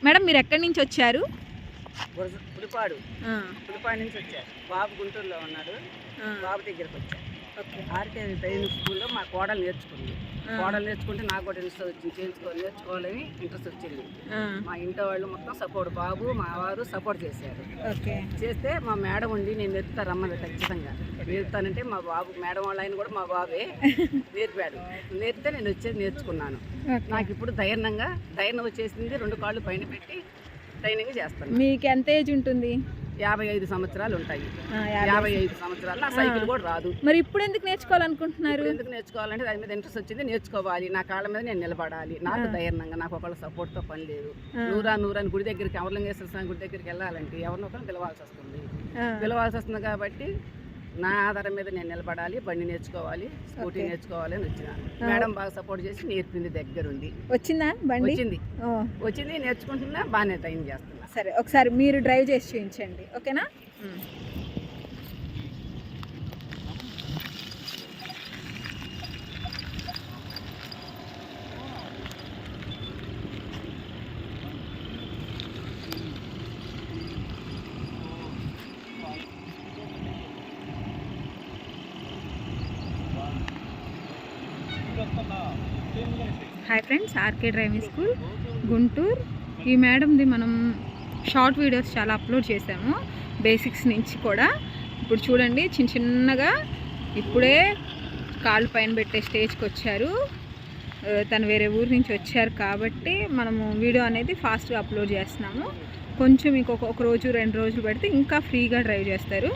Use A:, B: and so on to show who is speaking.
A: Madam మీరు ఎక్కడి నుంచి వచ్చారు?
B: పులిపాడు నుంచి వచ్చారు. బాబు గుంటూరులో ఉన్నాడు. బాబు దగ్గరకు వచ్చారు. ఆర్కే ట్రైనింగ్ స్కూల్లో మా కోడలు నేర్చుకుంది. కోడలు నేర్చుకుంటే నాకు కూడా ఇంట్రెస్ట్ వచ్చింది, నేర్చుకోవాలని ఇంట్రెస్ట్ వచ్చింది. మా ఇంట్లో వాళ్ళు మొత్తం సపోర్ట్, బాబు మా వారు సపోర్ట్ చేశారు. చేస్తే మా మేడం ఉండి నేను నేర్పుతా రమ్మని ఖచ్చితంగా నేర్పుతానంటే మా బాబు మేడం వాళ్ళ ఆయన కూడా మా బాబే నేర్పాడు. నేర్పితే నేను వచ్చేది నేర్చుకున్నాను. నాకు ఇప్పుడు ధైర్యం వచ్చేసింది. 2 కాళ్ళు పైన పెట్టి ట్రైనింగ్ చేస్తాను.
A: మీకు ఎంత ఏజ్ ఉంటుంది?
B: 55 సంవత్సరాలు ఉంటాయి. 55 సంవత్సరాలు. నా సైకిల్ కూడా రాదు.
A: మరి ఇప్పుడు ఎందుకు నేర్చుకోవాలనుకుంటున్నారు?
B: ఎందుకు నేర్చుకోవాలంటే దాని మీద ఇంట్రెస్ట్ వచ్చింది. నేర్చుకోవాలి, నా కాళ్ళ మీద నేను నిలబడాలి. నాకు ధైర్యంగా, నాకు ఒకళ్ళ సపోర్ట్తో పని లేదు. నూరాని గుడి దగ్గరికి, అమరలింగేశ్వర స్వామి గుడి దగ్గరికి వెళ్ళాలంటే ఎవరినో ఒకరిని పిలవాల్సి వస్తుంది. కాబట్టి నా ఆధారం మీద నేను నిలబడాలి, బండి నేర్చుకోవాలి, స్కూటీ నేర్చుకోవాలి అని వచ్చినాను. మేడం బాగా సపోర్ట్ చేసి నేర్పింది, దగ్గరుండి.
A: వచ్చిందా బండి?
B: వచ్చింది నేర్చుకుంటున్నా, బాగానే ట్రైన్ చేస్తున్నా.
A: సరే, ఒకసారి మీరు డ్రైవ్ చేసి చూపించండి, ఓకేనా? Hi friends, RK driving school Guntur. ఈ మేడంది మనం షార్ట్ వీడియోస్ చాలా అప్లోడ్ చేసాము, బేసిక్స్ నుంచి కూడా. ఇప్పుడు చూడండి, చిన్నగా ఇప్పుడే కాళ్ళు పైన పెట్టే స్టేజ్కి వచ్చారు. తను వేరే ఊరు నుంచి వచ్చారు కాబట్టి మనము వీడియో అనేది ఫాస్ట్గా అప్లోడ్ చేస్తున్నాము. కొంచెం ఇంకొక రోజు 2 రోజులు పెడితే ఇంకా ఫ్రీగా డ్రైవ్ చేస్తారు.